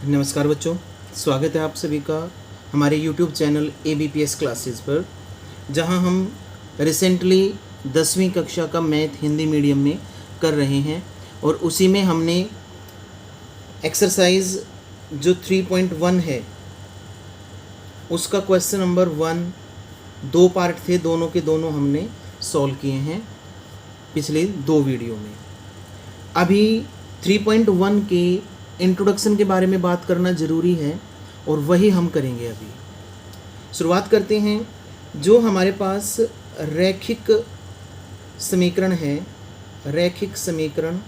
नमस्कार बच्चों, स्वागत है आप सभी का हमारे YouTube चैनल ABPS क्लासेस पर, जहां हम रिसेंटली 10वीं कक्षा का मैथ हिंदी मीडियम में कर रहे हैं। और उसी में हमने एक्सरसाइज जो 3.1 है उसका क्वेश्चन नंबर 1, 2 पार्ट थे, दोनों के दोनों हमने सॉल्व किए हैं पिछले 2 वीडियो में। अभी 3.1 के इंट्रोडक्शन के बारे में बात करना ज़रूरी है और वही हम करेंगे। अभी शुरुआत करते हैं। जो हमारे पास रैखिक समीकरण है, रैखिक समीकरण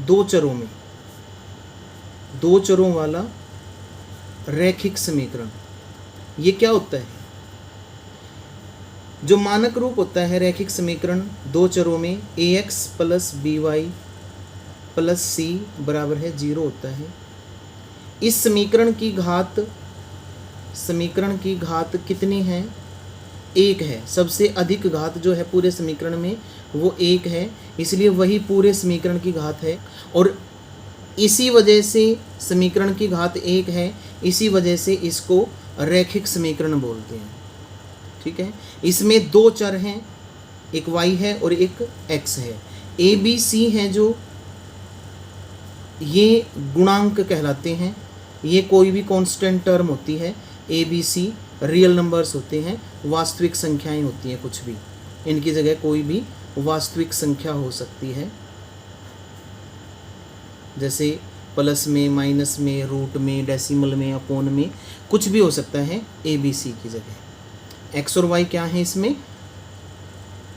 दो चरों वाला रैखिक समीकरण, ये क्या होता है? जो मानक रूप होता है रैखिक समीकरण दो चरों में ax plus by plus c बराबर है 0 होता है। इस समीकरण की घात कितनी है? 1 है। सबसे अधिक घात जो है पूरे समीकरण में वो 1 है, इसलिए वही पूरे समीकरण की घात है। और इसी वजह से समीकरण की घात 1 है, इसी वजह से इसको रैखिक समीकरण बोलते हैं। ठीक है। इसमें 2 चर हैं, एक y है और एक x है। a b c हैं जो ये गुणांक कहलाते हैं। ये कोई भी कांस्टेंट टर्म होती है। a b c real numbers होते हैं, वास्तविक संख्याएं होती हैं। कुछ भी इनकी जगह कोई भी वास्तविक संख्या हो सकती है, जैसे प्लस में, माइनस में, रूट में, डेसिमल में, अपॉन में, कुछ भी हो सकता है a b c की जगह। x और y क्या है? इसमें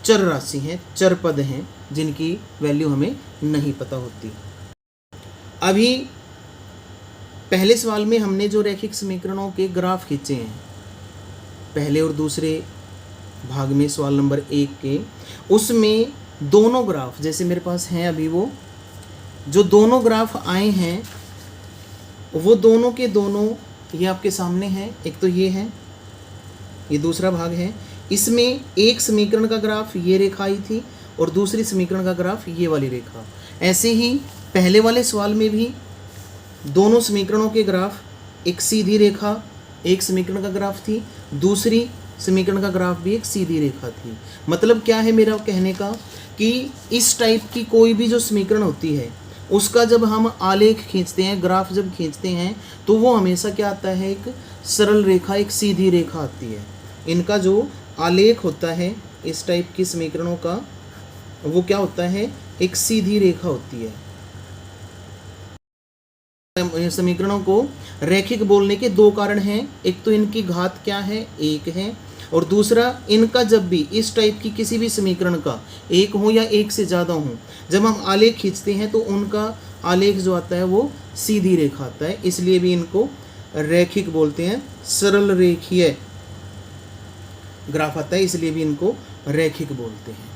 चर राशि हैं, चर पद हैं, जिनकी वैल्यू हमें नहीं पता होती। अभी पहले सवाल में हमने जो रैखिक समीकरणों के ग्राफ खींचे हैं, पहले और दूसरे भाग में सवाल नंबर 1 के, उसमें दोनों ग्राफ जैसे मेरे पास हैं अभी, वो जो दोनों ग्राफ आए हैं वो दोनों के दोनों ये आपके सामने हैं। एक तो ये है, ये दूसरा भाग है। इसमें एक समीकरण का ग्राफ ये रेखा आई थी और दूसरी समीकरण का ग्राफ ये वाली रेखा। ऐसे ही पहले वाले सवाल में भी दोनों समीकरणों के ग्राफ, एक सीधी रेखा एक समीकरण का ग्राफ थी, दूसरी समीकरण का ग्राफ भी एक सीधी रेखा थी। मतलब क्या है मेरा कहने का, कि इस टाइप की कोई भी जो समीकरण होती है उसका जब हम आलेख खींचते हैं, ग्राफ जब खींचते हैं, तो वो हमेशा क्या आता है? एक सरल रेखा, एक सीधी रेखा आती है। इनका जो आलेख होता है इस टाइप की समीकरणों का, वो क्या होता है? एक सीधी रेखा होती है। समीकरणों को रैखिक बोलने के 2 कारण हैं। एक तो इनकी घात क्या है? 1 है। और दूसरा, इनका जब भी इस टाइप की किसी भी समीकरण का 1 हो या 1 से ज़्यादा हो, जब हम आलेख खींचते हैं तो उनका आलेख जो आता है वो सीधी रेखा आता है, इसलिए भी इनको रैखिक बोलते हैं। सरल रेखीय ग्राफ आता है, इसलिए भी इनको रैखिक बोलते हैं।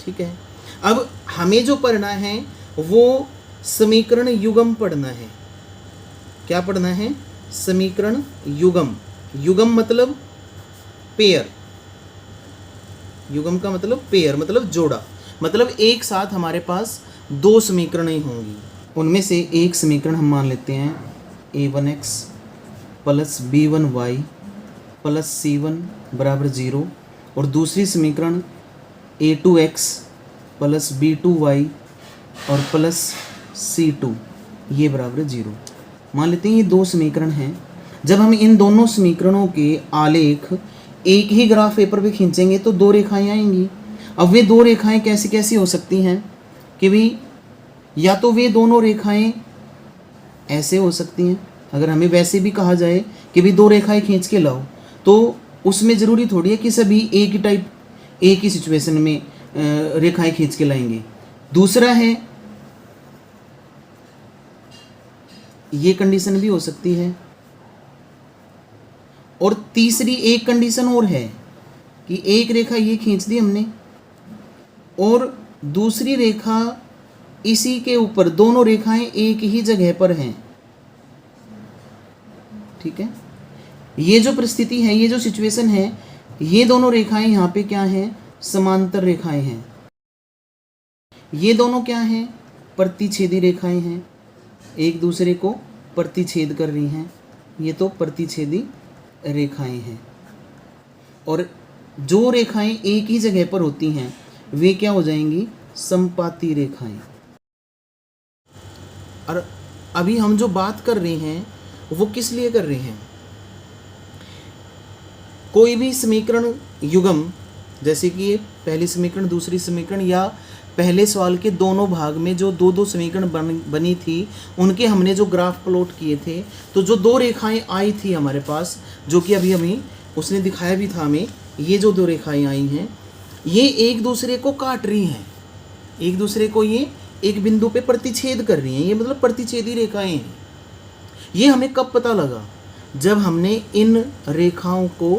ठीक है। अब हमें जो पढ़ना है वो समीकरण युग्म पढ़ना है। क्या पढ़ना है? समीकरण युग्म। युग्म मतलब पेयर। युग्म का मतलब पेयर, मतलब जोड़ा। मतलब एक साथ हमारे पास 2 समीकरणें होंगी। उनमें से एक समीकरण हम मान लेते हैं a1x plus b1y plus c1 बराबर 0, और दूसरी समीकरण a2x प्लस b2y और प्लस c2 ये बराबर 0 मान लेते हैं। ये 2 समीकरण हैं। जब हम इन दोनों समीकरणों के आलेख एक ही ग्राफ पेपर पे खींचेंगे तो 2 रेखाएं आएंगी। अब वे 2 रेखाएं कैसी कैसी हो सकती हैं कि भाई, या तो वे दोनों रेखाएं ऐसे हो सकती हैं। अगर हमें वैसे भी कहा जाए कि भाई 2 रेखाएं खींच के लाओ, तो उसमें ज़रूरी थोड़ी है कि सभी एक ही टाइप, एक ही सिचुएशन में रेखाएं खींच के लाएंगे। दूसरा है, ये कंडीशन भी हो सकती है। और तीसरी एक कंडीशन और है कि एक रेखा ये खींच दी हमने और दूसरी रेखा इसी के ऊपर, दोनों रेखाएं एक ही जगह पर हैं। ठीक है। ये जो परिस्थिति है, ये जो सिचुएशन है, ये दोनों रेखाएं यहाँ पे क्या हैं? समांतर रेखाएं हैं। ये दोनों क्या हैं? प्रतिच्छेदी रेखाएं हैं, एक दूसरे को प्रतिच्छेद कर रही हैं, ये तो प्रतिच्छेदी रेखाएं हैं। और जो रेखाएं एक ही जगह पर होती हैं वे क्या हो जाएंगी, समपाती रेखाएं। और अभी हम जो बात कर रहे हैं वो किस लिए कर रहे हैं, कोई भी समीकरण युग्म, जैसे कि पहली समीकरण दूसरी समीकरण, या पहले सवाल के दोनों भाग में जो दो दो समीकरण बनी थी उनके हमने जो ग्राफ प्लॉट किए थे, तो जो दो रेखाएं आई थी हमारे पास, जो कि अभी हमें उसने दिखाया भी था हमें, ये जो दो रेखाएं आई हैं ये एक दूसरे को काट रही हैं, एक दूसरे को ये एक बिंदु पे प्रतिच्छेद कर रही हैं, ये मतलब प्रतिच्छेदी रेखाएं हैं। ये हमें कब पता लगा, जब हमने इन रेखाओं को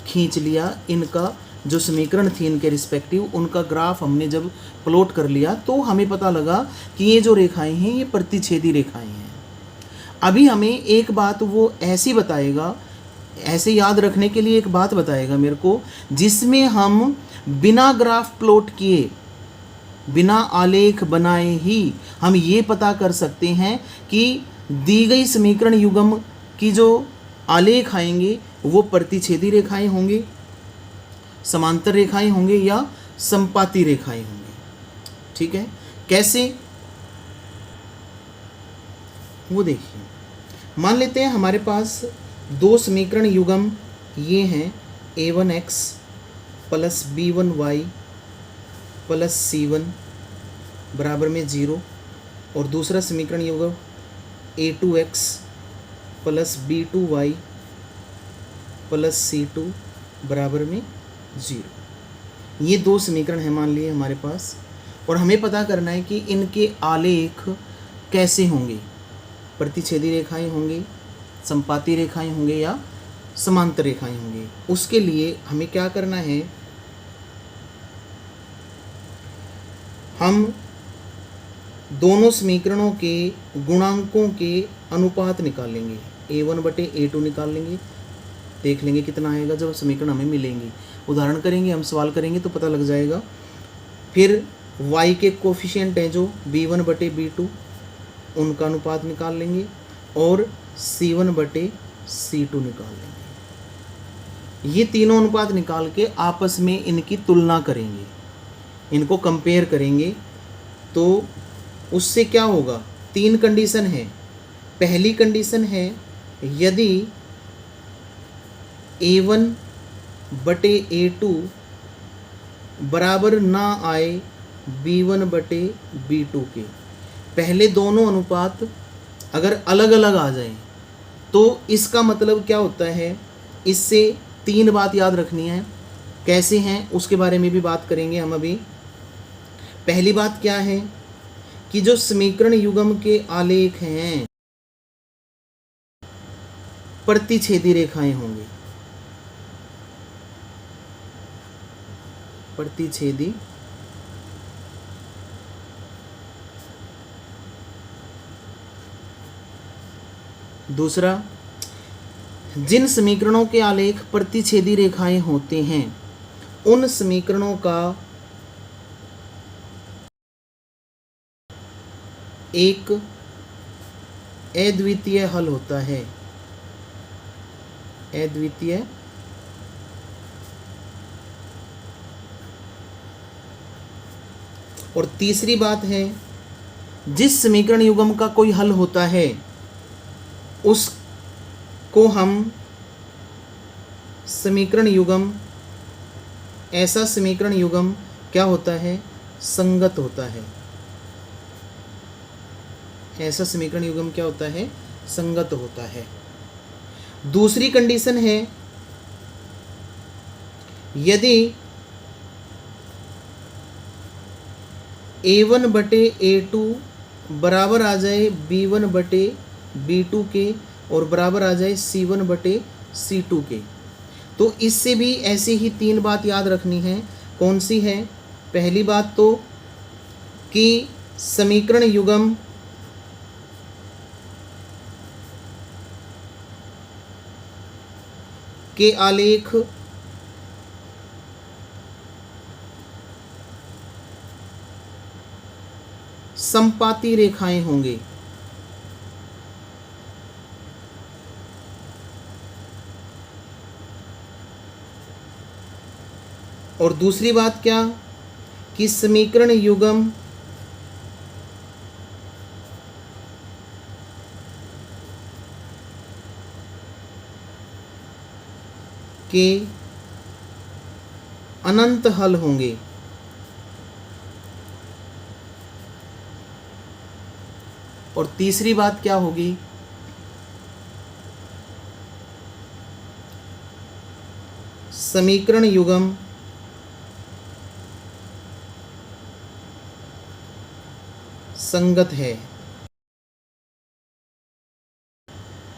खींच लिया, इनका जो समीकरण थी इनके रिस्पेक्टिव उनका ग्राफ हमने जब प्लॉट कर लिया तो हमें पता लगा कि ये जो रेखाएं हैं ये प्रतिच्छेदी रेखाएं हैं। अभी हमें एक बात वो ऐसी बताएगा, ऐसे याद रखने के लिए एक बात बताएगा मेरे को, जिसमें हम बिना ग्राफ प्लॉट किए, बिना आलेख बनाए ही हम ये पता कर सकते हैं कि दी गई समीकरण युग्म की जो आलेख आएंगे वो प्रतिच्छेदी रेखाएं होंगे, समांतर रेखाएं होंगे या समपाती रेखाएं होंगे। ठीक है, कैसे वो देखिए, मान लेते हैं हमारे पास दो समीकरण युग्म ये हैं a1x plus b1y plus c1 बराबर में 0, और दूसरा समीकरण युग्म a2x plus b2y plus c2 बराबर में 0। ये दो समीकरण हैं मान लिए हमारे पास, और हमें पता करना है कि इनके आलेख कैसे होंगे, प्रतिच्छेदी रेखाएं होंगे, समपाती रेखाएं होंगे या समांतर रेखाएं होंगे। उसके लिए हमें क्या करना है, हम दोनों समीकरणों के गुणांकों के अनुपात निकालेंगे, a1 बटे a2 निकाल लेंगे, देख लेंगे कितना आएगा जब समीकरण हमें मिलेंगे। उदाहरण करेंगे, हम सवाल करेंगे तो पता लग जाएगा। फिर y के कोफिशिएंट हैं जो b1 बटे b2 उनका अनुपात निकाल लेंगे, और c1 बटे c2 निकाल लेंगे। ये तीनों अनुपात निकाल के आपस में इनकी तुलना करेंगे, इनको कंपेयर करेंगे। तो उससे क्या होगा, तीन कंडीशन है। पहली कंडीशन है यदि a1 बटे a2 बराबर ना आए b1 बटे b2 के, पहले दोनों अनुपात अगर अलग अलग आ जाएं तो इसका मतलब क्या होता है, इससे तीन बात याद रखनी है। कैसे हैं उसके बारे में भी बात करेंगे हम अभी। पहली बात क्या है कि जो समीकरण युग्म के आलेख हैं प्रतिच्छेदी रेखाएं होंगी, प्रतिच्छेदी दूसरा, जिन समीकरणों के आलेख प्रतिच्छेदी रेखाएं होते हैं उन समीकरणों का एक अद्वितीय हल होता है, अद्वितीय और तीसरी बात है, जिस समीकरण युग्म का कोई हल होता है उसको हम समीकरण युग्म, ऐसा समीकरण युग्म क्या होता है, संगत होता है। ऐसा समीकरण युग्म क्या होता है, संगत होता है। दूसरी कंडीशन है यदि a1 बटे a2 बराबर आ जाए b1 बटे b2 के और बराबर आ जाए c1 बटे c2 के, तो इससे भी ऐसे ही तीन बात याद रखनी है। कौन सी है, पहली बात तो कि समीकरण युग्म के आलेख समपाती रेखाएं होंगे। और दूसरी बात क्या कि समीकरण युग्म के अनंत हल होंगे। और तीसरी बात क्या होगी, समीकरण युग्म संगत है।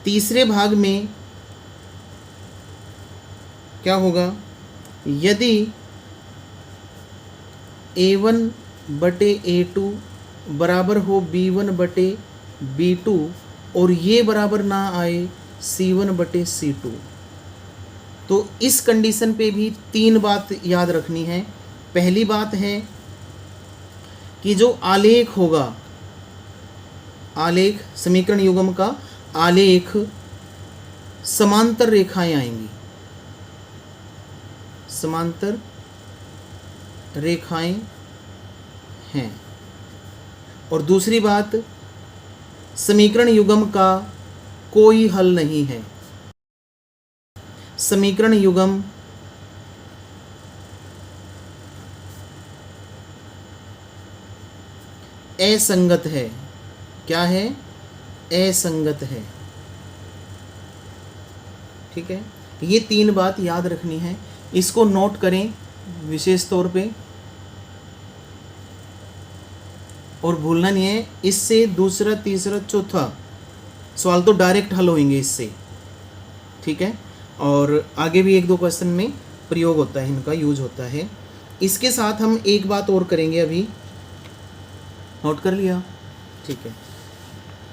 तीसरे भाग में क्या होगा, यदि a1 बटे a2 बराबर हो b1 बटे b2 और ये बराबर ना आए c1 बटे c2, तो इस कंडीशन पे भी 3 बात याद रखनी है। पहली बात है कि जो आलेख होगा, आलेख समीकरण युग्म का आलेख समांतर रेखाएं आएंगी, समांतर रेखाएं हैं। और दूसरी बात, समीकरण युग्म का कोई हल नहीं है। समीकरण युग्म असंगत है। क्या है? असंगत है। ठीक है, ये 3 बात याद रखनी है, इसको नोट करें विशेष तौर पे और भूलना नहीं है। इससे दूसरा, तीसरा, चौथा सवाल तो डायरेक्ट हल होंगे इससे। ठीक है, और आगे भी 1-2 क्वेश्चन में प्रयोग होता है, इनका यूज होता है। इसके साथ हम एक बात और करेंगे, अभी नोट कर लिया? ठीक है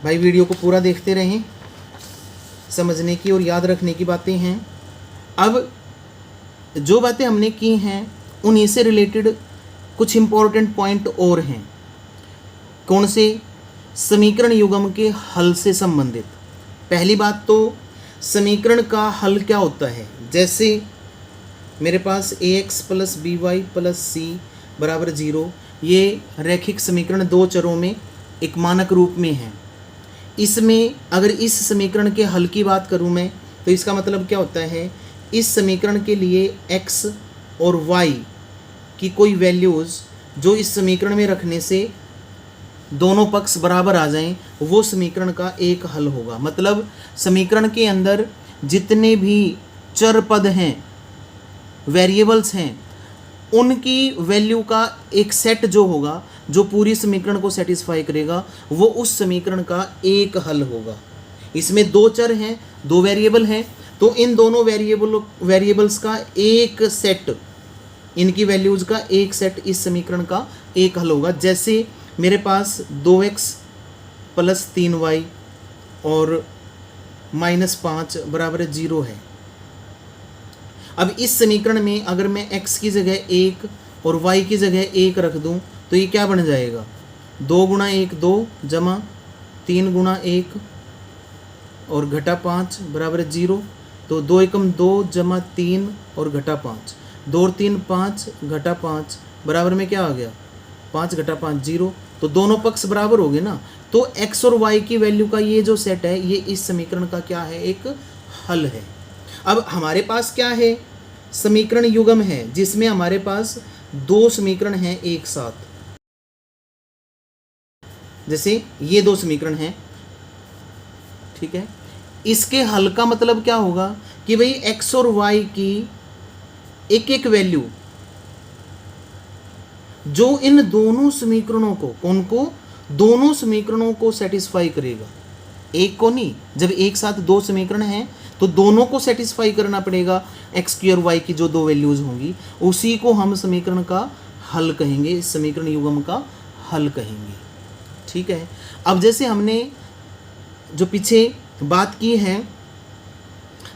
भाई, वीडियो को पूरा देखते रहें, समझने की और याद रखने की बातें हैं। अब जो बातें हमने की हैं उन्हीं से रिलेटेड कुछ इम्पोर्टेंट पॉइंट और हैं। कौन से? समीकरण युग्म के हल से संबंधित। पहली बात तो समीकरण का हल क्या होता है। जैसे मेरे पास ax + by + c बराबर 0, ये रैखिक समीकरण 2 चरों में एक मानक रूप में है। इसमें अगर इस समीकरण के हल की बात करूं मैं, तो इसका मतलब क्या होता है, इस समीकरण के लिए x और y की कोई वैल्यूज़ जो इस समीकरण में रखने से दोनों पक्ष बराबर आ जाएं, वो समीकरण का एक हल होगा। मतलब समीकरण के अंदर जितने भी चर पद हैं, वेरिएबल्स हैं, उनकी वैल्यू का एक सेट जो होगा, जो पूरी समीकरण को सेटिस्फाई करेगा, वो उस समीकरण का एक हल होगा। इसमें 2 चर हैं, 2 वेरिएबल हैं, तो इन दोनों वेरिएबल्स का एक सेट, इनकी वैल्यूज़ का एक सेट इस समीकरण का एक हल होगा। जैसे मेरे पास 2x + 3y और -5 बराबर 0 है। अब इस समीकरण में अगर मैं x की जगह 1 और y की जगह 1 रख दूं, तो ये क्या बन जाएगा, 2 × 1 2 जमा 3 × 1 और घटा 5 बराबर 0। तो 2 एकम 2 जमा 3 और घटा 5, 2 और 3 5 घटा 5 बराबर में क्या आ गया, 5 घटा 5 0। तो दोनों पक्ष बराबर हो गए ना। तो x और y की वैल्यू का ये जो सेट है, ये इस समीकरण का क्या है, एक हल है। अब हमारे पास क्या है, समीकरण युग्म है, जिसमें हमारे पास 2 समीकरण हैं एक साथ। जैसे ये 2 समीकरण हैं, ठीक है। इसके हल का मतलब क्या होगा कि भाई x और y की एक एक वैल्यू जो इन दोनों समीकरणों को, उनको दोनों समीकरणों को सेटिस्फाई करेगा, एक को नहीं। जब एक साथ 2 समीकरण हैं तो दोनों को सेटिस्फाई करना पड़ेगा। एक्स की और वाई की जो 2 वैल्यूज होंगी, उसी को हम समीकरण का हल कहेंगे, इस समीकरण युग्म का हल कहेंगे। ठीक है। अब जैसे हमने जो पीछे बात की है,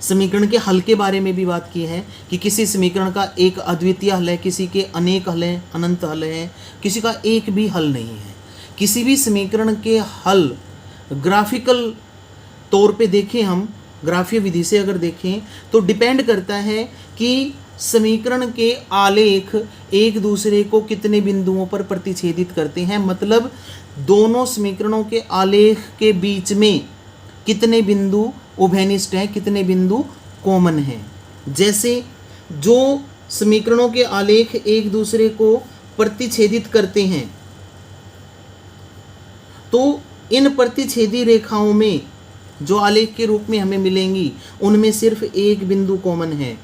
समीकरण के हल के बारे में भी बात की है कि किसी समीकरण का एक अद्वितीय हल है, किसी के अनेक हल हैं, अनंत हल हैं, किसी का एक भी हल नहीं है। किसी भी समीकरण के हल ग्राफिकल तौर पे देखें, हम ग्राफीय विधि से अगर देखें तो डिपेंड करता है कि समीकरण के आलेख एक दूसरे को कितने बिंदुओं पर प्रतिच्छेदित करते हैं, मतलब दोनों समीकरणों के आलेख के बीच में कितने बिंदु उभयनिष्ठ हैं, कितने बिंदु कॉमन हैं। जैसे जो समीकरणों के आलेख एक दूसरे को प्रतिच्छेदित करते हैं तो इन प्रतिच्छेदी रेखाओं में जो आलेख के रूप में हमें मिलेंगी उनमें सिर्फ एक बिंदु कॉमन है,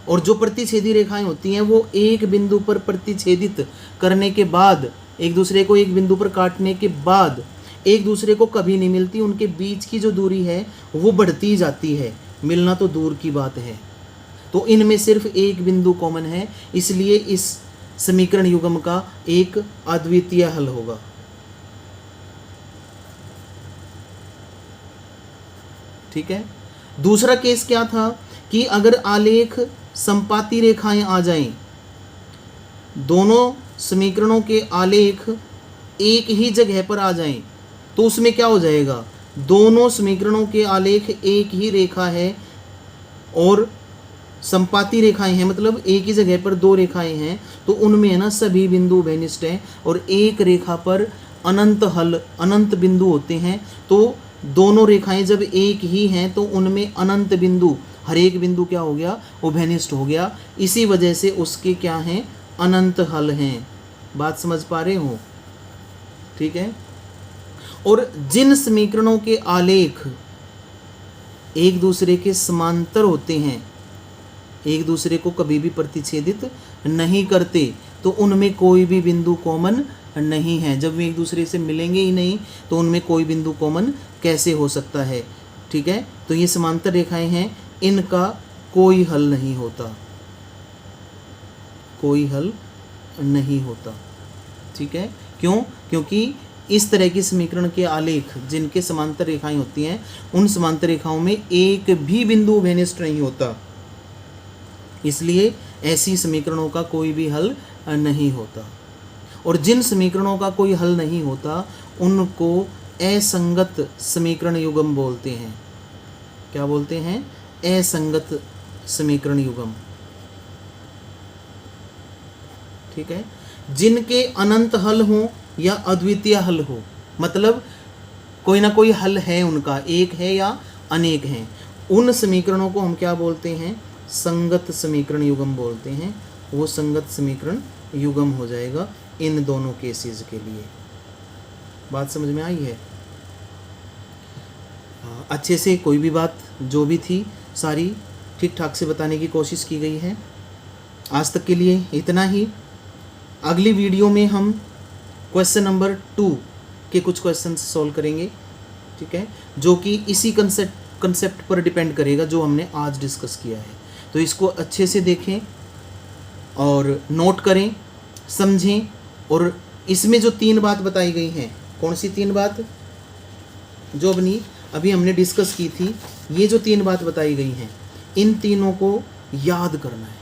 और जो प्रतिच्छेदी रेखाएं होती हैं वो एक बिंदु पर प्रतिच्छेदित करने के बाद, एक दूसरे को एक बिंदु पर काटने के बाद एक दूसरे को कभी नहीं मिलती, उनके बीच की जो दूरी है वो बढ़ती जाती है, मिलना तो दूर की बात है। तो इनमें सिर्फ एक बिंदु कॉमन है, इसलिए इस समीकरण युग्म का एक अद्वितीय हल होगा। ठीक है। दूसरा केस क्या था कि अगर आलेख संपाती रेखाएं आ जाएं, दोनों समीकरणों के आलेख एक ही जगह पर आ जाएं, तो उसमें क्या हो जाएगा, दोनों समीकरणों के आलेख एक ही रेखा है और संपाती रेखाएं हैं, मतलब एक ही जगह पर दो रेखाएं हैं, तो उनमें है ना सभी बिंदु उभयनिष्ठ हैं, और एक रेखा पर अनंत हल, अनंत बिंदु होते हैं। तो दोनों रेखाएं जब एक ही हैं तो उनमें अनंत बिंदु, हर एक बिंदु क्या हो गया, उभयनिष्ठ हो गया। इसी वजह से उसके क्या हैं, अनंत हल हैं। बात समझ पा रहे हो? ठीक है। और जिन समीकरणों के आलेख एक दूसरे के समांतर होते हैं, एक दूसरे को कभी भी प्रतिच्छेदित नहीं करते, तो उनमें कोई भी बिंदु कॉमन नहीं है। जब वे एक दूसरे से मिलेंगे ही नहीं तो उनमें कोई बिंदु कॉमन कैसे हो सकता है। ठीक है। तो ये समांतर रेखाएं हैं, इनका कोई हल नहीं होता, कोई हल नहीं होता। ठीक है। क्यों? क्योंकि इस तरह की समीकरण के आलेख जिनके समांतर रेखाएं होती हैं, उन समांतर रेखाओं में एक भी बिंदु उभयनिष्ठ नहीं होता, इसलिए ऐसी समीकरणों का कोई भी हल नहीं होता। और जिन समीकरणों का कोई हल नहीं होता उनको असंगत समीकरण युग्म बोलते हैं। क्या बोलते हैं? असंगत समीकरण युग्म। ठीक है। जिनके अनंत हल हो या अद्वितीय हल हो, मतलब कोई ना कोई हल है उनका, एक है या अनेक हैं, उन समीकरणों को हम क्या बोलते हैं? संगत समीकरण युग्म बोलते हैं। वो संगत समीकरण युग्म हो जाएगा इन दोनों केसेस के लिए। बात समझ में आई है? अच्छे से कोई भी बात जो भी थी सारी ठीक ठाक से बताने की कोशिश की गई है। आज तक के लिए इतना ही। अगली वीडियो में हम क्वेश्चन नंबर 2 के कुछ क्वेश्चन सॉल्व करेंगे। ठीक है। जो कि इसी कंसेप्ट पर डिपेंड करेगा जो हमने आज डिस्कस किया है। तो इसको अच्छे से देखें और नोट करें, समझें। और इसमें जो 3 बात बताई गई हैं, कौन सी 3 बात? जो अभी हमने डिस्कस की थी, ये जो 3 बात बताई गई हैं, इन तीनों को याद करना है।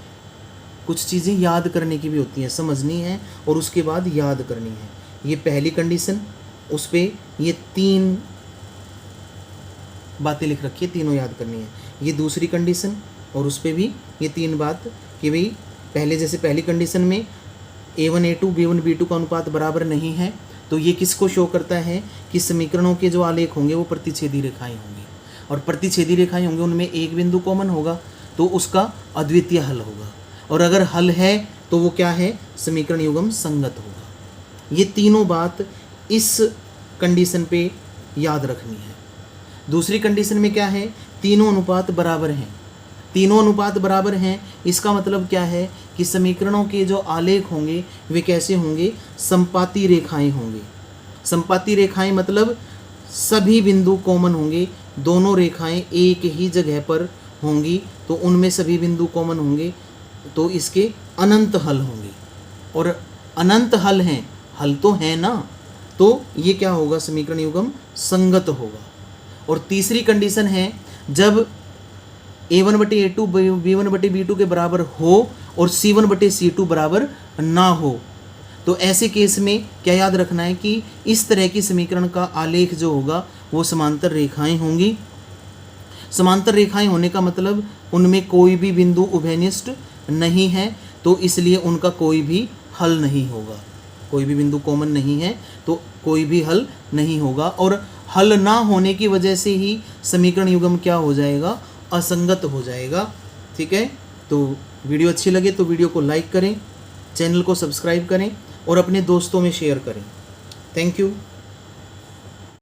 कुछ चीज़ें याद करने की भी होती हैं, समझनी है और उसके बाद याद करनी है। ये पहली कंडीशन, उस पर ये 3 बातें लिख रखी है, तीनों याद करनी है। ये दूसरी कंडीशन और उस पर भी ये 3 बात कि भाई पहले जैसे पहली कंडीशन में A1 A2 B1 B2 का अनुपात बराबर नहीं है, तो ये किसको शो करता है कि समीकरणों के जो आलेख होंगे वो प्रतिच्छेदी रेखाएं होंगी, और प्रतिच्छेदी रेखाएं होंगी उनमें एक बिंदु कॉमन होगा, तो उसका अद्वितीय हल होगा। और अगर हल है तो वो क्या है? समीकरण युग्म संगत होगा। ये तीनों बात इस कंडीशन पे याद रखनी है। दूसरी कंडीशन में क्या है? तीनों अनुपात बराबर हैं। तीनों अनुपात बराबर हैं, इसका मतलब क्या है कि समीकरणों के जो आलेख होंगे वे कैसे होंगे? संपाती रेखाएं होंगे। संपाती रेखाएं मतलब सभी बिंदु कॉमन होंगे, दोनों रेखाएं एक ही जगह पर होंगी, तो उनमें सभी बिंदु कॉमन होंगे, तो इसके अनंत हल होंगे। और अनंत हल हैं, हल तो है ना, तो ये क्या होगा? समीकरण युग्म संगत होगा। और तीसरी कंडीशन है जब A1/A2 B1/B2 के बराबर हो और C1/C2 बराबर ना हो, तो ऐसे केस में क्या याद रखना है कि इस तरह की समीकरण का आलेख जो होगा वो समांतर रेखाएं होंगी। समांतर रेखाएं होने का मतलब उनमें कोई भी बिंदु उभयनिष्ठ नहीं है, तो इसलिए उनका कोई भी हल नहीं होगा। कोई भी बिंदु कॉमन नहीं है तो कोई भी हल नहीं होगा, और हल ना होने की वजह से ही समीकरण युग्म क्या हो जाएगा, असंगत हो जाएगा। ठीक है, तो वीडियो अच्छी लगे तो वीडियो को लाइक करें, चैनल को सब्सक्राइब करें और अपने दोस्तों में शेयर करें। Thank you.